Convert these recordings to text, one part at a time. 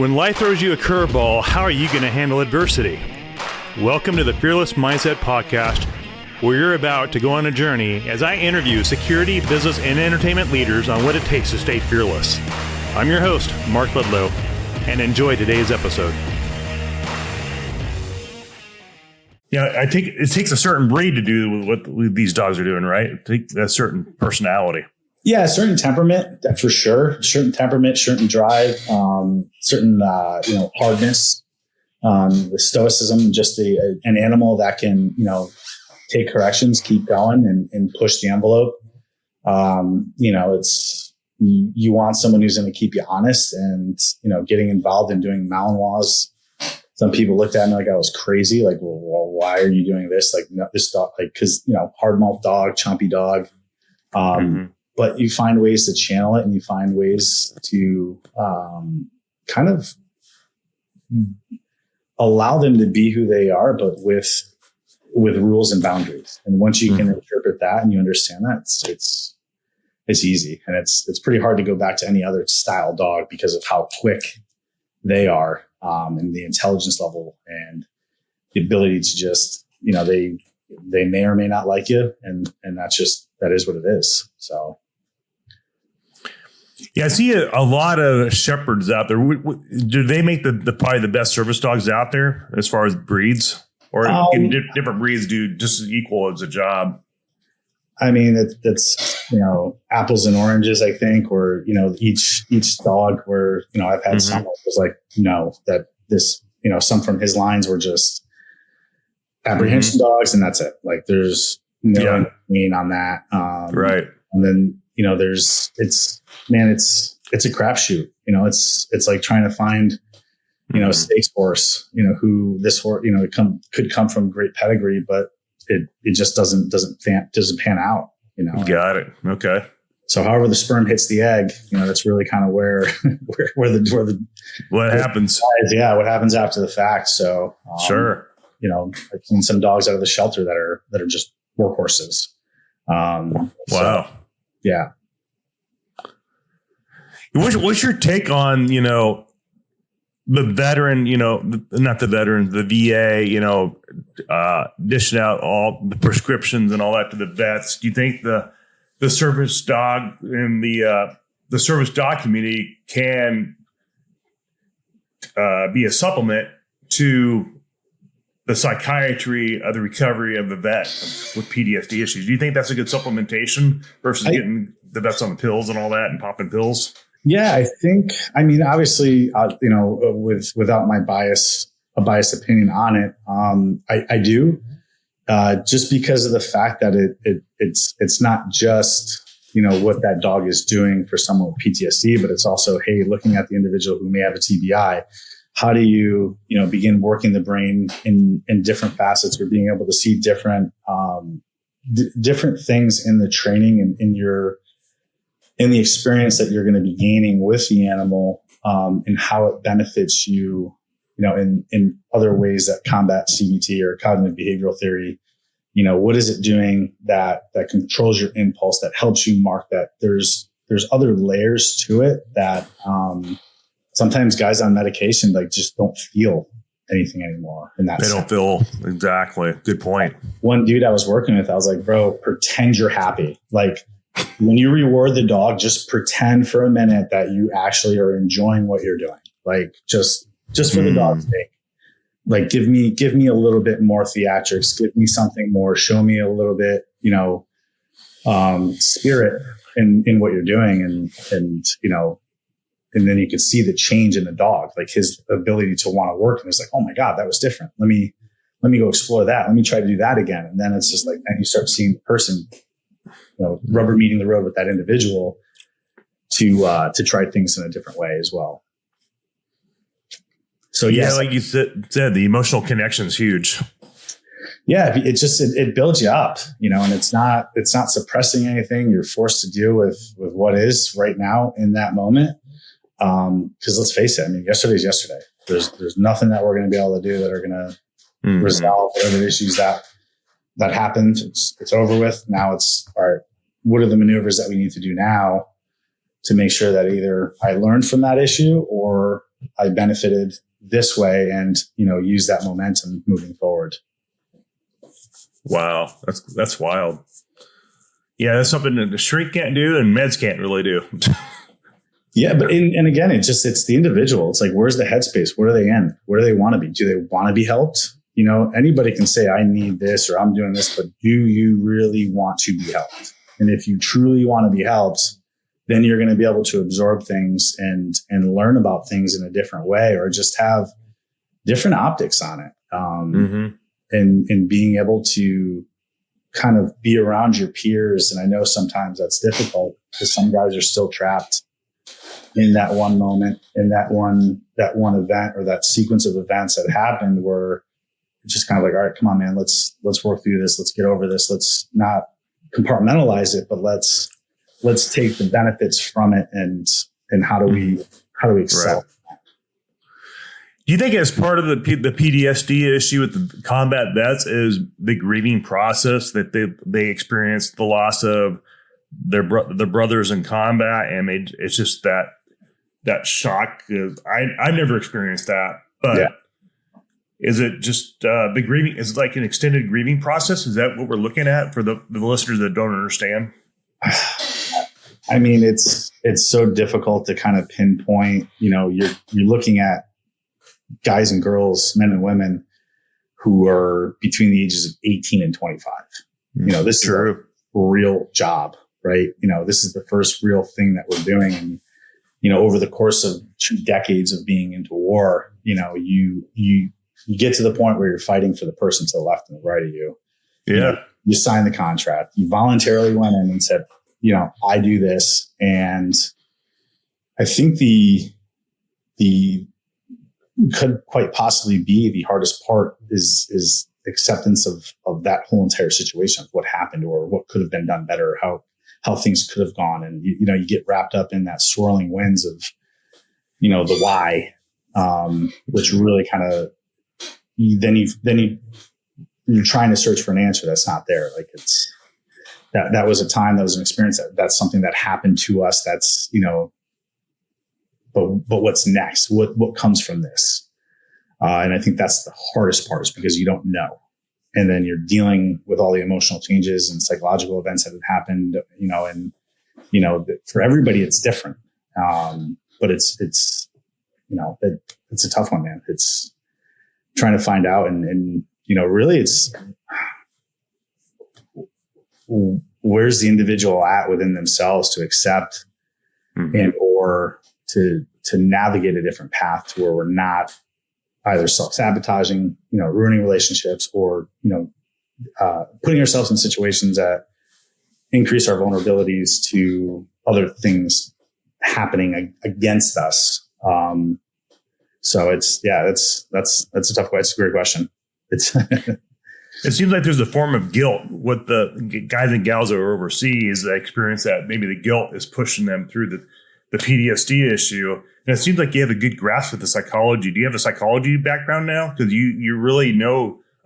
When life throws you a curveball, how are you going to handle adversity? Welcome to the Fearless Mindset Podcast, where you're about to go on a journey as I interview security, business, and entertainment leaders on what it takes to stay fearless. I'm your host, Mark Ledlow, and enjoy today's episode. Yeah, I think it takes a certain breed to do what these dogs are doing, right? It takes a certain personality. Yeah, a certain temperament, for sure. Certain temperament, certain drive, certain hardness, the stoicism. Just an animal that can take corrections, keep going, and push the envelope. It's you want someone who's going to keep you honest, and getting involved in doing Malinois. Some people looked at me like I was crazy. Like, well, why are you doing this? Like, no, this dog, like, because hard mouth dog, chompy dog. But you find ways to channel it, and you find ways to kind of allow them to be who they are, but with rules and boundaries. And once you can interpret that and you understand that, it's easy. And it's pretty hard to go back to any other style dog because of how quick they are, and the intelligence level and the ability to just, they may or may not like you. And that is what it is. So. Yeah, I see a lot of shepherds out there. Do they make the probably the best service dogs out there as far as breeds, or different breeds do just as equal as a job? I mean, that's apples and oranges, I think, or each dog. Where I've had some that was like, no, that this some from his lines were just apprehension dogs, and that's it. Like there's no mean on that, right? And then it's a crapshoot. It's like trying to find, a stakes horse, who this horse, could come from great pedigree, but it just doesn't pan out, Got it. Okay. So however the sperm hits the egg, that's really kind of where what happens. What happens after the fact. So, sure. I've seen some dogs out of the shelter that are just workhorses. Wow. So, yeah. What's your take on, the veteran, not the veteran, the VA, dishing out all the prescriptions and all that to the vets? Do you think the service dog and the service dog community can be a supplement to the psychiatry of the recovery of the vet with PTSD issues? Do you think that's a good supplementation versus getting the vets on the pills and all that and popping pills? Yeah, I mean, obviously, without a biased opinion on it, I do, just because of the fact that it's not just, what that dog is doing for someone with PTSD, but it's also, hey, looking at the individual who may have a TBI, how do you, begin working the brain in different facets, or being able to see different things in the training and in the experience that you're going to be gaining with the animal, and how it benefits you, in other ways that combat CBT or cognitive behavioral theory. What is it doing that controls your impulse, that helps you mark that there's other layers to it that, sometimes guys on medication, like, just don't feel anything anymore. And they don't feel exactly. Good point. One dude I was working with, I was like, bro, pretend you're happy. Like, when you reward the dog, just pretend for a minute that you actually are enjoying what you're doing. Like, just for the dog's sake. Like, give me a little bit more theatrics. Give me something more. Show me a little bit, spirit in what you're doing, and then you could see the change in the dog, like his ability to want to work. And it's like, oh my God, that was different. Let me go explore that. Let me try to do that again. And then it's just like, then you start seeing the person, rubber meeting the road with that individual to try things in a different way as well. So yes, like you said, the emotional connection is huge. Yeah, it builds you up, and it's not suppressing anything. You're forced to deal with what is right now in that moment. Because let's face it, I mean, yesterday's yesterday. There's nothing that we're going to be able to do that are going to resolve whatever issues that happened. It's over with. Now it's, all right, what are the maneuvers that we need to do now to make sure that either I learned from that issue or I benefited this way and, use that momentum moving forward. Wow. That's wild. Yeah. That's something that the shrink can't do and meds can't really do. Yeah. But, and again, it's the individual. It's like, where's the headspace? What are they in? Where do they want to be? Do they want to be helped? Anybody can say, I need this or I'm doing this, but do you really want to be helped? And if you truly want to be helped, then you're going to be able to absorb things and learn about things in a different way, or just have different optics on it. And being able to kind of be around your peers. And I know sometimes that's difficult because some guys are still trapped in that one moment, in that one event or that sequence of events that happened, where it's just kind of like, all right, come on, man, let's work through this. Let's get over this. Let's not compartmentalize it, but let's take the benefits from it and how do we excel? Right. Do you think as part of the PTSD issue with the combat vets is the grieving process that they experienced the loss of their brothers in combat, and it's just that shock? I've never experienced that, but yeah. Is it just the grieving? Is it like an extended grieving process? Is that what we're looking at for the listeners that don't understand? I mean, it's so difficult to kind of pinpoint. You're looking at guys and girls, men and women who are between the ages of 18 and 25. This True. Is a real job, right? This is the first real thing that we're doing. And, over the course of 2 decades of being into war, you get to the point where you're fighting for the person to the left and the right of you. Yeah. You sign the contract. You voluntarily went in and said, I do this. And I think the could quite possibly be the hardest part is acceptance of that whole entire situation, of what happened or what could have been done better, how things could have gone. And, you get wrapped up in that swirling winds of, the why, which really kind of, you're trying to search for an answer that's not there. Like that was a time, that was an experience, that's something that happened to us. That's, but what's next? What comes from this? And I think that's the hardest part, is because you don't know. And then you're dealing with all the emotional changes and psychological events that have happened, for everybody, it's different. But it's a tough one, man. It's trying to find out and really it's where's the individual at within themselves to accept and or to navigate a different path to where we're not either self-sabotaging, ruining relationships, or, putting ourselves in situations that increase our vulnerabilities to other things happening against us. So that's a tough question. It's a great question. It seems like there's a form of guilt with the guys and gals that are overseas that experience that. Maybe the guilt is pushing them through the PTSD issue. And it seems like you have a good grasp of the psychology. Do you have a psychology background now? Because you really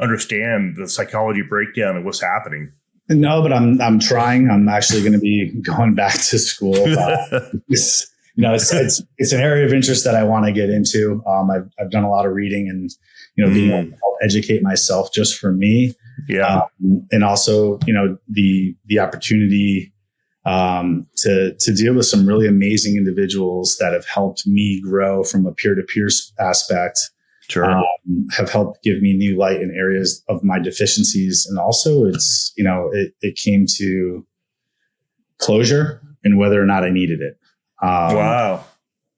understand the psychology breakdown of what's happening. No, but I'm trying. I'm actually going to be going back to school. It's an area of interest that I want to get into. I've done a lot of reading and, being able to help educate myself just for me. Yeah. And also, the opportunity to deal with some really amazing individuals that have helped me grow from a peer-to-peer aspect. Sure. Have helped give me new light in areas of my deficiencies. And also it's, it came to closure and whether or not I needed it. Wow.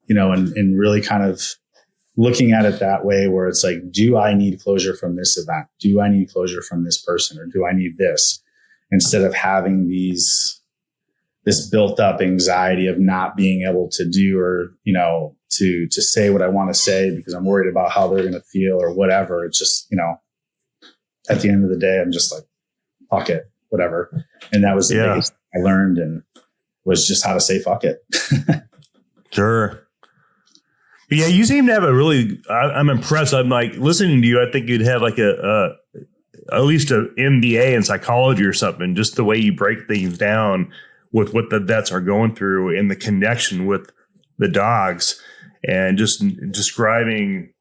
And really kind of looking at it that way, where it's like, do I need closure from this event? Do I need closure from this person? Or do I need this? Instead of having this built up anxiety of not being able to do, or, to say what I want to say because I'm worried about how they're going to feel or whatever. It's just, at the end of the day, I'm just like, fuck it, whatever. And that was the biggest thing I learned, and was just how to say fuck it. Sure. But yeah, you seem to have I'm impressed. I'm like, listening to you, I think you'd have like at least an MBA in psychology or something, just the way you break things down with what the vets are going through and the connection with the dogs. and just describing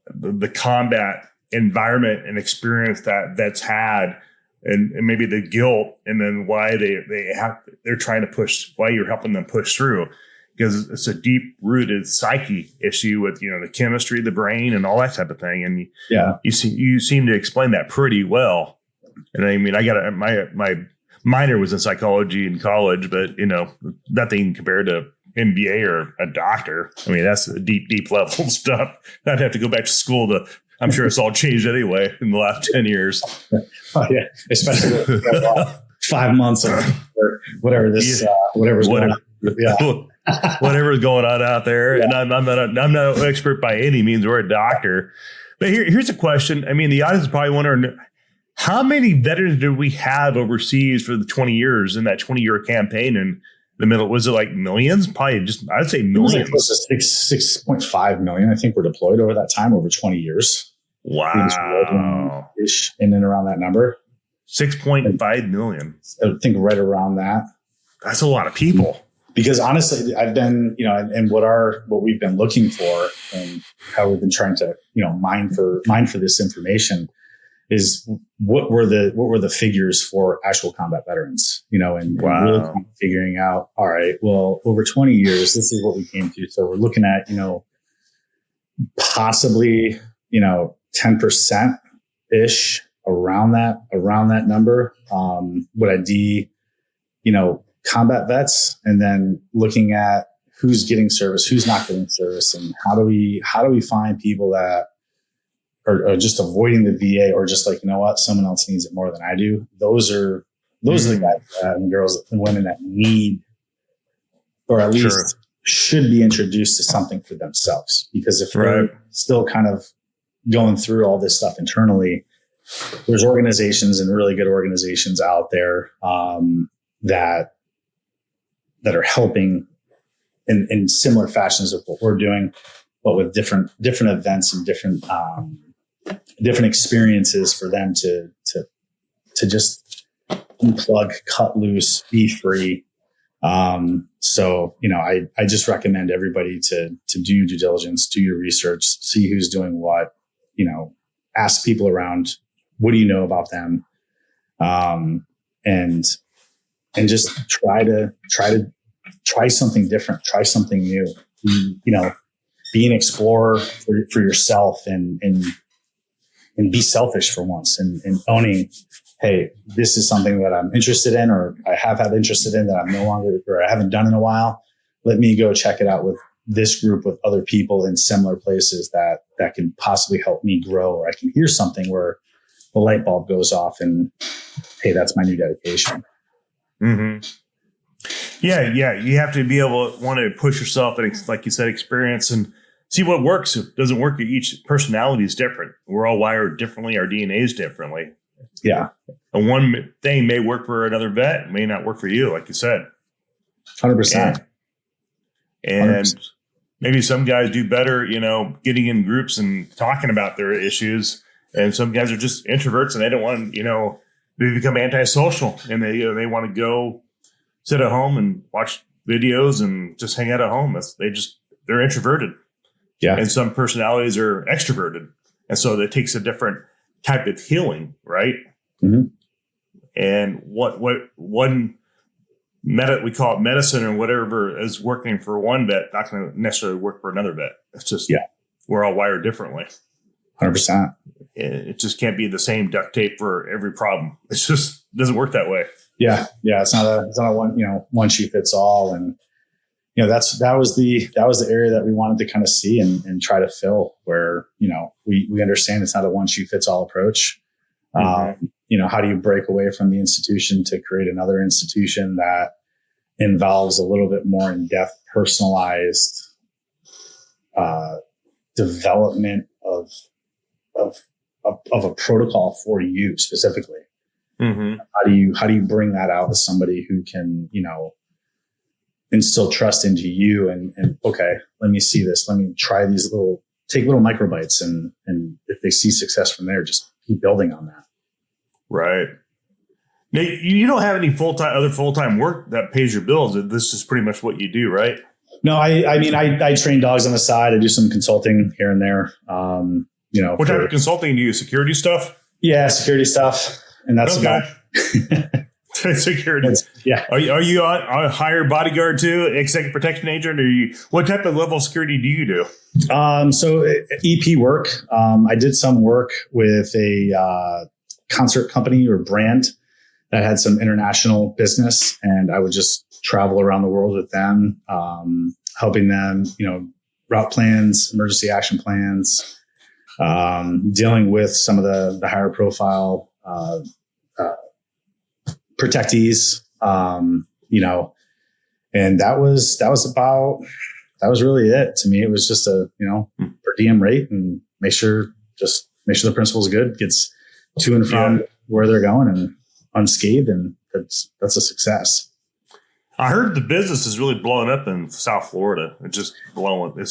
the combat environment and experience that that's had, and maybe the guilt, and then why they're trying to push, why you're helping them push through, because it's a deep rooted psyche issue with, the chemistry, the brain, and all that type of thing. And you seem to explain that pretty well. And I mean, I got my minor was in psychology in college, but nothing compared to MBA or a doctor. I mean, that's deep level stuff. I'd have to go back to school I'm sure it's all changed anyway in the last 10 years. Oh yeah. Especially 5 months or whatever's going on. Yeah. Whatever's going on out there. Yeah. And I'm not an expert by any means or a doctor, but here's a question. I mean, the audience is probably wondering, how many veterans did we have overseas for the 20 years in that 20-year campaign? And the middle, was it like millions? Probably I'd say millions. It was 6.5 million. I think were deployed over that time, over 20 years. Wow. In and around that number. 6.5 million. I think right around that. That's a lot of people. Because honestly, I've been, and what we've been looking for and how we've been trying to, mine for this information is what were the figures for actual combat veterans, and really kind of figuring out, all right, well, over 20 years, this is what we came to. So we're looking at, possibly, 10% ish around that number. Would I be, combat vets, and then looking at who's getting service, who's not getting service, and how do we find people that are just avoiding the VA, or just like, someone else needs it more than I do. Those are the guys and girls and women that need, or at least should be introduced to something for themselves. Because if they're still kind of going through all this stuff internally, there's organizations and really good organizations out there that are helping in similar fashions of what we're doing, but with different events and different experiences for them to just unplug, cut loose, be free. So, I just recommend everybody to do due diligence, do your research, see who's doing what, ask people around, what do you know about them? And just try something different, try something new, be an explorer for yourself and be selfish for once and owning, hey, this is something that I'm interested in, or I have had interested in that I'm no longer, or I haven't done in a while. Let me go check it out with this group, with other people in similar places that can possibly help me grow, or I can hear something where the light bulb goes off and, hey, that's my new dedication. Mm-hmm. Yeah. You have to be able to want to push yourself and, like you said, experience and see what works. It doesn't work. Each personality is different. We're all wired differently. Our DNA is differently. Yeah. And one thing may work for another vet, may not work for you, like you said. 100%. And 100%. Maybe some guys do better, getting in groups and talking about their issues. And some guys are just introverts and they don't want to, they become antisocial, and they want to go sit at home and watch videos and just hang out at home. They're introverted. Yeah. And some personalities are extroverted. And so that takes a different type of healing, right? Mm-hmm. And what one we call it medicine or whatever is working for one vet, not going to necessarily work for another vet. It's just, we're all wired differently. 100%. It just can't be the same duct tape for every problem. It just doesn't work that way. Yeah. It's not a one shoe fits all. And, that was the area that we wanted to kind of see and try to fill, where, we understand it's not a one shoe fits all approach. Mm-hmm. How do you break away from the institution to create another institution that involves a little bit more in-depth, personalized, development of a protocol for you specifically? Mm-hmm. How do you bring that out with somebody who can, instill trust into you and okay, let me see this. Let me try take little microbites and if they see success from there, just keep building on that. Right. Now, you don't have any full-time work that pays your bills. This is pretty much what you do, right? No, I mean, I train dogs on the side. I do some consulting here and there. What type of consulting do you? Security stuff? Yeah, security stuff, and that's about security. Yeah. Are you a higher bodyguard too, executive protection agent, or what type of level of security do you do? So EP work. I did some work with a concert company or brand that had some international business, and I would just travel around the world with them, helping them, route plans, emergency action plans, dealing with some of the higher profile protectees, and that was really it. To me, it was just a, per diem rate, and make sure the principal's good, gets to and from where they're going and unscathed. And that's a success. I heard the business is really blowing up in South Florida. It's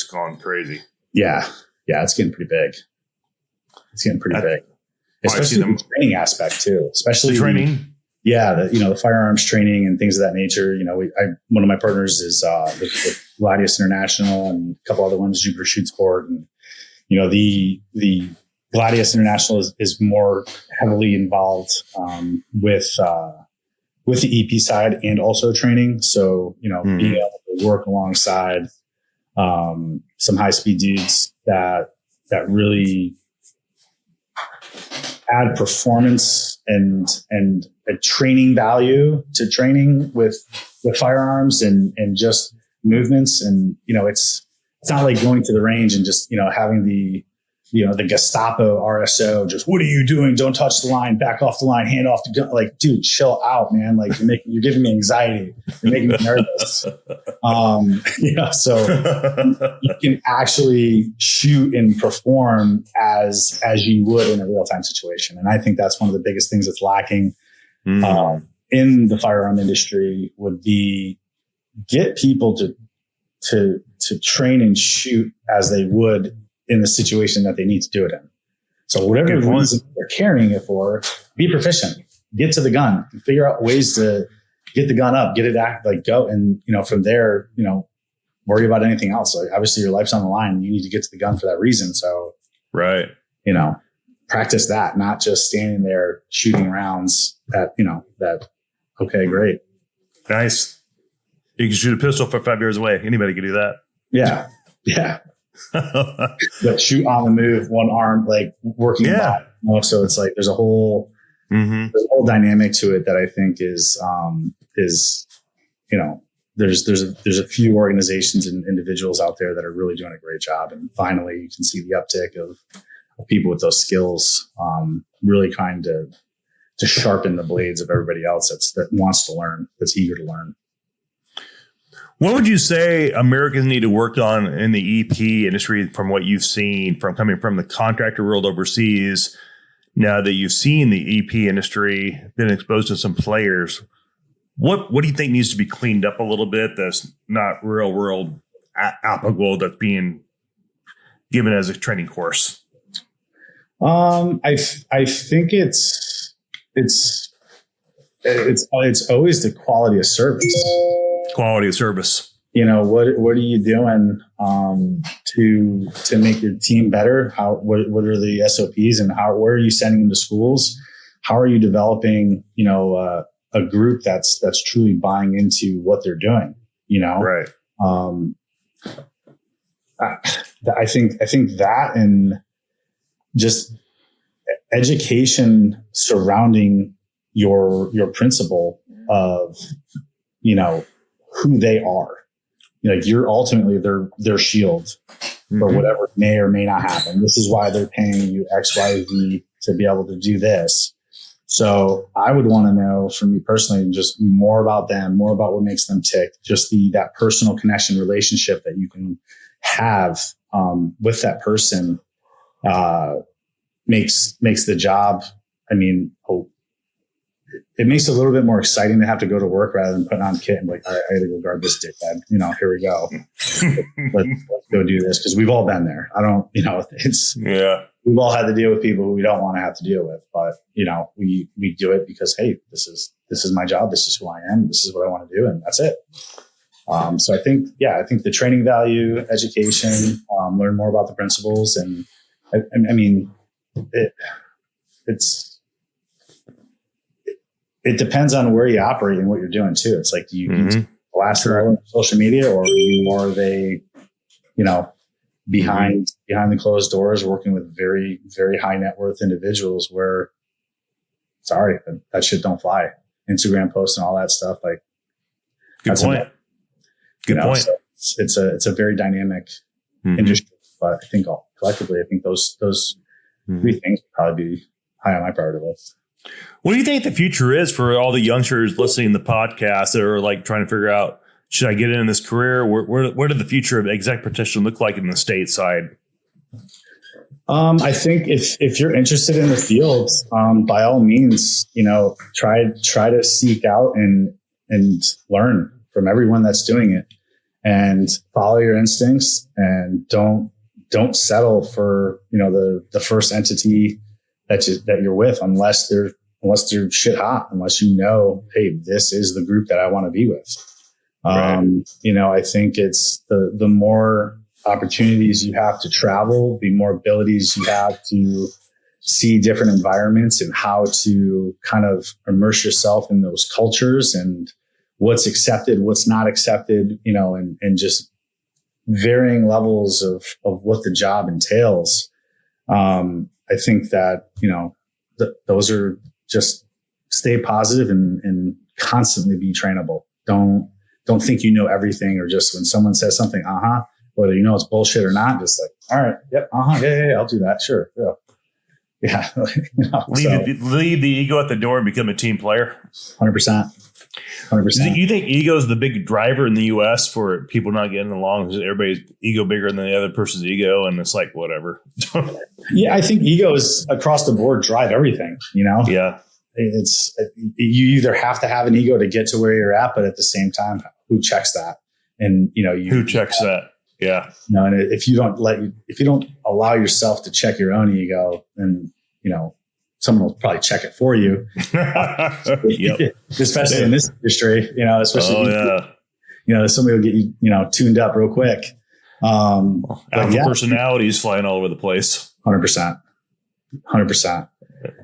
gone crazy. Yeah. It's getting pretty big. Especially the training aspect too, especially the training. The firearms training and things of that nature. One of my partners is with Gladius International, and a couple other ones, Jupiter Shoot Sport. And, the Gladius International is more heavily involved with the EP side and also training. So, being able to work alongside some high speed dudes that really add performance and a training value to training with firearms and just movements. And, it's not like going to the range and just, having the Gestapo RSO, just, what are you doing? Don't touch the line, back off the line, hand off the gun. Like, dude, chill out, man. Like, you're giving me anxiety. You're making me nervous. So you can actually shoot and perform as you would in a real time situation. And I think that's one of the biggest things that's lacking in the firearm industry would be get people to train and shoot as they would in the situation that they need to do it in. So whatever reason they're carrying it for, be proficient, get to the gun, figure out ways to get the gun up, get it go. And, from there, worry about anything else. Like, obviously your life's on the line. You need to get to the gun for that reason. So, right. Practice that, not just standing there shooting rounds okay, great. Nice. You can shoot a pistol from 5 yards away. Anybody can do that. Yeah. Yeah. But shoot on the move, one arm, like working. Yeah. So it's like there's a whole dynamic to it that I think is there's a few organizations and individuals out there that are really doing a great job, and finally you can see the uptick of people with those skills, really trying to sharpen the blades of everybody else that wants to learn, that's eager to learn. What would you say Americans need to work on in the EP industry from what you've seen from coming from the contractor world overseas? Now that you've seen the EP industry, been exposed to some players, what do you think needs to be cleaned up a little bit that's not real world applicable, that's being given as a training course? I think it's always the quality of service. Quality of service. What are you doing to make your team better? What are the SOPs, and where are you sending them to schools? How are you developing a group that's truly buying into what they're doing? Right. I think that, and just education surrounding your principal of who they are. You're ultimately their shield for whatever may or may not happen. This is why they're paying you X, Y, Z to be able to do this. So I would want to know from you personally, just more about them, more about what makes them tick, just that personal connection relationship that you can have with that person makes the job. It makes it a little bit more exciting to have to go to work rather than putting on kit and like, all right, I got to go guard this dickhead. Here we go. Let's go do this, because we've all been there. We've all had to deal with people who we don't want to have to deal with, but we do it because, hey, this is my job. This is who I am. This is what I want to do. And that's it. So I think the training value, education, learn more about the principles, and I mean, it depends on where you operate and what you're doing too. It's like, do you blast it all on social media, or are you more of a, behind the closed doors, working with very, very high net worth individuals where, sorry, that shit don't fly. Instagram posts and all that stuff. Like, good point. Good point. So it's a very dynamic industry, but I think collectively, those three things would probably be high on my priority list. What do you think the future is for all the youngsters listening to the podcast that are like trying to figure out, should I get in this career? Where did the future of exec protection look like in the state side? I think if you're interested in the field, by all means, try to seek out and learn from everyone that's doing it, and follow your instincts, and don't settle for, the first entity that you're with, unless they're shit hot, unless hey, this is the group that I want to be with. Right. I think it's the more opportunities you have to travel, the more abilities you have to see different environments and how to kind of immerse yourself in those cultures and what's accepted, what's not accepted, and just varying levels of what the job entails. I think that, those are just stay positive and constantly be trainable. Don't think you know everything, or just when someone says something, whether it's bullshit or not, just like, all right, yep, yeah, I'll do that. Sure. Yeah. Leave the ego at the door and become a team player. 100%. You think ego is the big driver in the U.S. for people not getting along? Is everybody's ego bigger than the other person's ego? And it's like, whatever. Yeah, I think egos across the board drive everything, Yeah. You either have to have an ego to get to where you're at, but at the same time, who checks that? And, who checks that? Yeah. And if you don't allow yourself to check your own ego, then, someone will probably check it for you. Yep. Especially in this industry, somebody will get you, tuned up real quick. Alpha personalities flying all over the place. 100%.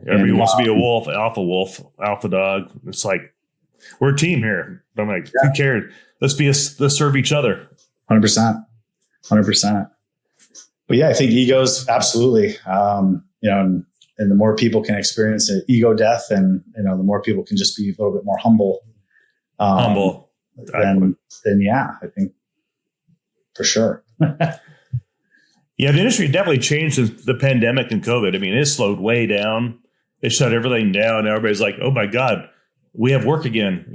Everybody wants to be a wolf, alpha dog. It's like, we're a team here. I'm like, who cares? Let's serve each other. 100%. But yeah, I think egos, absolutely. And the more people can experience an ego death, and, the more people can just be a little bit more humble. Then yeah, I think for sure. Yeah, the industry definitely changed since the pandemic and COVID. I mean, it slowed way down. It shut everything down. Everybody's like, oh my God, we have work again.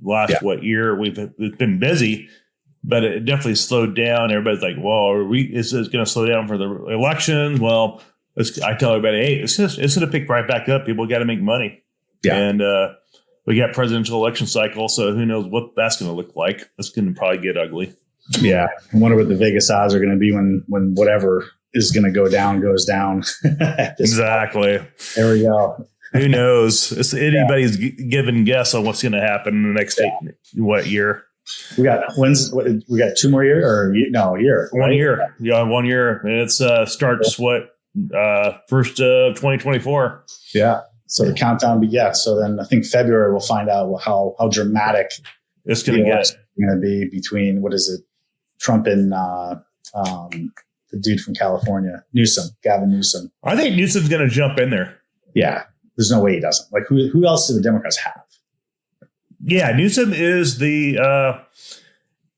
Last year we've been busy, but it definitely slowed down. Everybody's like, well, is this going to slow down for the election? Well, I tell everybody, hey, it's going to pick right back up. People got to make money. Yeah. And we got presidential election cycle, so who knows what that's going to look like. It's going to probably get ugly. Yeah. I wonder what the Vegas odds are going to be when whatever is going to go down goes down. Exactly. There we go. Who knows? It's anybody's given guess on what's going to happen in the next year. We got 2 more years, or a year. 1 year. Yeah, 1 year. And it's starts first of 2024. Yeah. So the countdown so then I think February we'll find out how dramatic it's going to be between, what is it, Trump and the dude from California, Gavin Newsom. I think Newsom's going to jump in there. Yeah. There's no way he doesn't. Like, who else do the Democrats have? Yeah, Newsom is the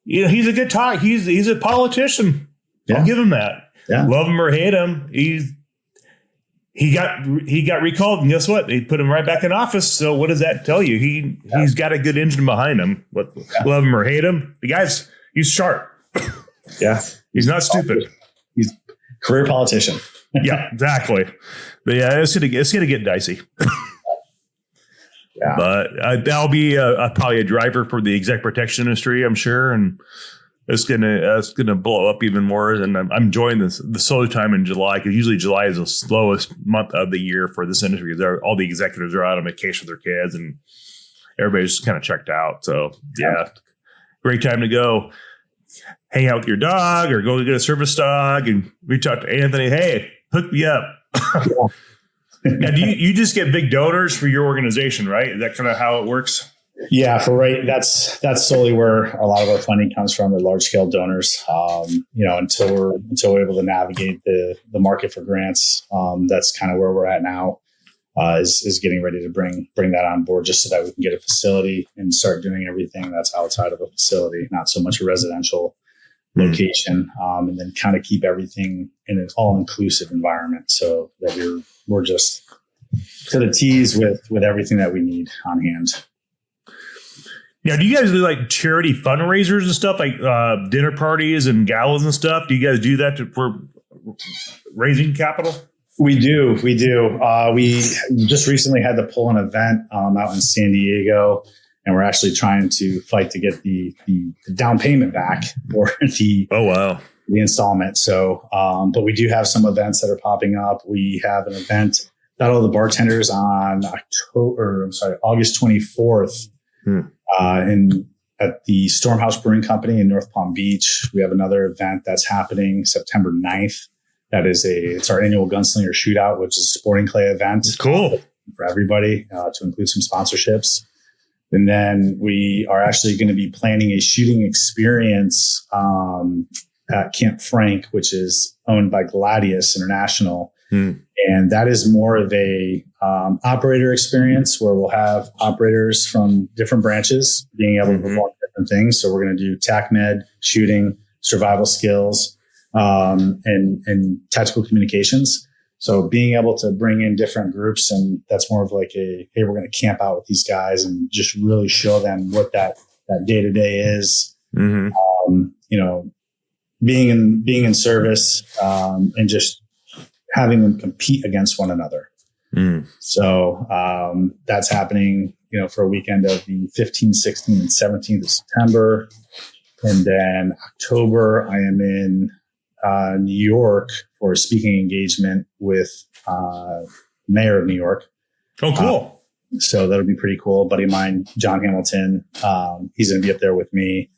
he's a good talk. He's a politician. Yeah. I'll give him that. Yeah. Love him or hate him, he got recalled, and guess what? They put him right back in office. So what does that tell you? He's got a good engine behind him. But love him or hate him, he's sharp. Yeah, he's not stupid. He's a career politician. Yeah, exactly. But yeah, it's gonna get dicey. Yeah. But that'll be probably a driver for the exec protection industry, I'm sure, and it's gonna blow up even more. And I'm enjoying the slow time in July, because usually July is the slowest month of the year for this industry. All the executives are out on vacation with their kids, and everybody's just kind of checked out. So yeah, great time to go hang out with your dog or go get a service dog and reach out to Anthony. Hey, hook me up. Now, do you just get big donors for your organization, right? Is that kind of how it works? Yeah, for right. That's solely where a lot of our funding comes from, the large scale donors. Until we're able to navigate the market for grants, that's kind of where we're at now. Is getting ready to bring that on board just so that we can get a facility and start doing everything that's outside of a facility, not so much a residential location, and then kind of keep everything in an all-inclusive environment so that we're just to the T's with everything that we need on hand. Now, do you guys do like charity fundraisers and stuff, like dinner parties and galas and stuff? Do you guys do that for raising capital? We do. We just recently had to pull an event out in San Diego, and we're actually trying to fight to get the down payment back for the installment. So, but we do have some events that are popping up. We have an event, Battle of the Bartenders on August 24th. At the Stormhouse Brewing Company in North Palm Beach. We have another event that's happening September 9th. It's our annual Gunslinger Shootout, which is a sporting clay event. Cool. For everybody, to include some sponsorships. And then we are actually going to be planning a shooting experience at Camp Frank, which is owned by Gladius International. And that is more of a operator experience where we'll have operators from different branches being able to perform different things. So we're going to do TAC med, shooting, survival skills, and tactical communications. So being able to bring in different groups, and that's more of like hey, we're going to camp out with these guys and just really show them what that day-to-day is. Being in service, and just having them compete against one another. So that's happening, for a weekend of the 15th, 16th, and 17th of September. And then October, I am in New York for a speaking engagement with Mayor of New York. Oh, cool. So that'll be pretty cool. A buddy of mine, John Hamilton, he's going to be up there with me.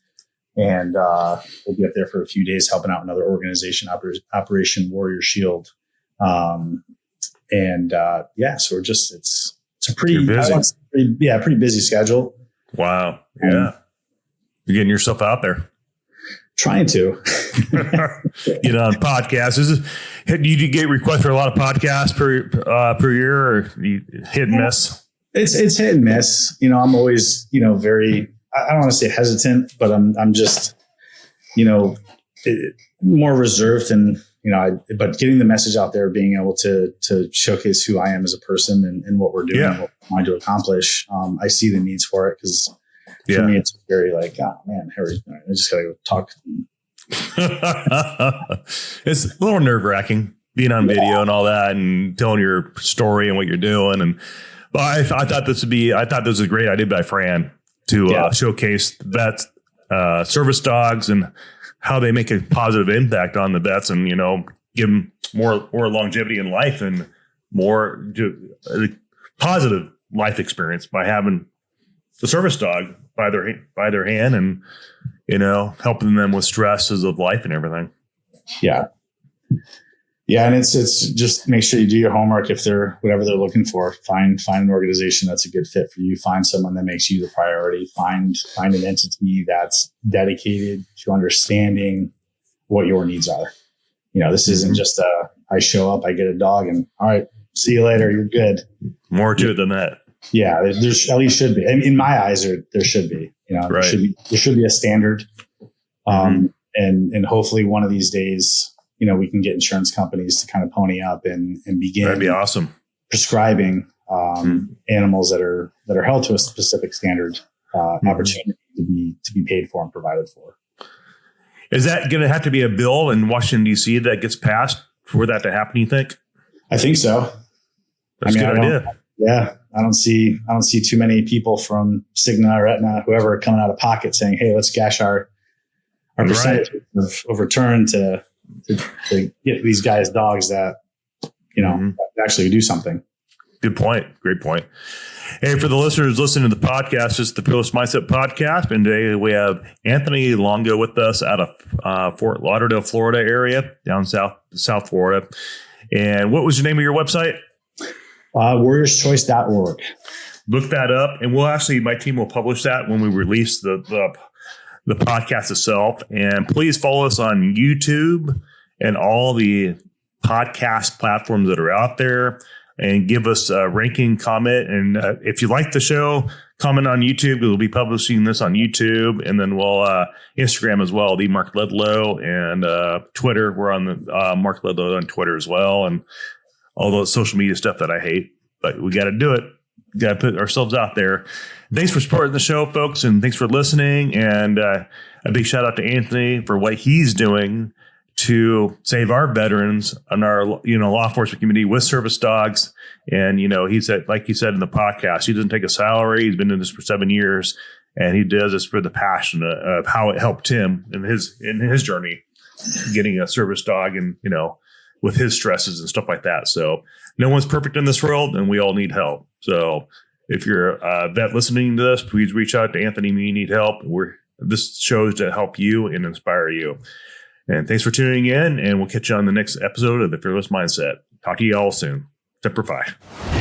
And we'll be up there for a few days helping out another organization, Operation Warrior Shield. So it's a pretty busy schedule. Wow. Yeah. You're getting yourself out there. Trying to get on podcasts. Do you get requests for a lot of podcasts per year, or you hit and miss? It's hit and miss. I'm always, very, I don't want to say hesitant, but I'm just, more reserved and, but getting the message out there, being able to showcase who I am as a person and what we're doing, and what we're trying to accomplish. I see the needs for it because for me, it's very like, oh man, Harry, I just gotta go talk. It's a little nerve wracking being on video and all that, and telling your story and what you're doing. But I thought this was a great idea by Fran to showcase vets, service dogs, and how they make a positive impact on the vets, and give them more longevity in life and more positive life experience by having the service dog by their hand, and helping them with stresses of life and everything. Yeah, and it's just make sure you do your homework. If they're whatever they're looking for, find an organization that's a good fit for you. Find someone that makes you the priority. Find an entity that's dedicated to understanding what your needs are. This isn't just I show up, I get a dog, and all right, see you later, you're good. More to it than that. Yeah, there's at least should be. In my eyes, there should be. There should be a standard, and hopefully one of these days, we can get insurance companies to kind of pony up and begin. That'd be awesome. Prescribing animals that are held to a specific standard, opportunity to be paid for and provided for. Is that going to have to be a bill in Washington D.C. that gets passed for that to happen? You think? I think so. That's a good idea. Yeah. I don't see too many people from Cigna or Aetna, whoever, coming out of pocket saying, "Hey, let's gash our percentage of return to get these guys dogs that actually do something." Good point. Great point. Hey, for the listeners listening to the podcast, this is the Fearless Mindset Podcast. And today we have Anthony Longo with us out of Fort Lauderdale, Florida area, down South Florida. And what was the name of your website? warriorschoice.org. Look that up. And my team will publish that when we release the podcast itself. And please follow us on YouTube and all the podcast platforms that are out there. And give us a ranking, comment. And if you like the show, comment on YouTube. We'll be publishing this on YouTube. And then we'll Instagram as well, the Mark Ledlow, and Twitter. We're on the Mark Ledlow on Twitter as well. And all those social media stuff that I hate. But we got to do it. Got to put ourselves out there. Thanks for supporting the show, folks. And thanks for listening. And a big shout out to Anthony for what he's doing to save our veterans and our, law enforcement community with service dogs. And, he said, like he said in the podcast, he doesn't take a salary. He's been in this for 7 years, and he does this for the passion of how it helped him in his journey, getting a service dog and, with his stresses and stuff like that. So no one's perfect in this world, and we all need help. So if you're a vet listening to this, please reach out to Anthony. We need help. This show is to help you and inspire you. And thanks for tuning in, and we'll catch you on the next episode of The Fearless Mindset. Talk to you all soon. Semper Fi.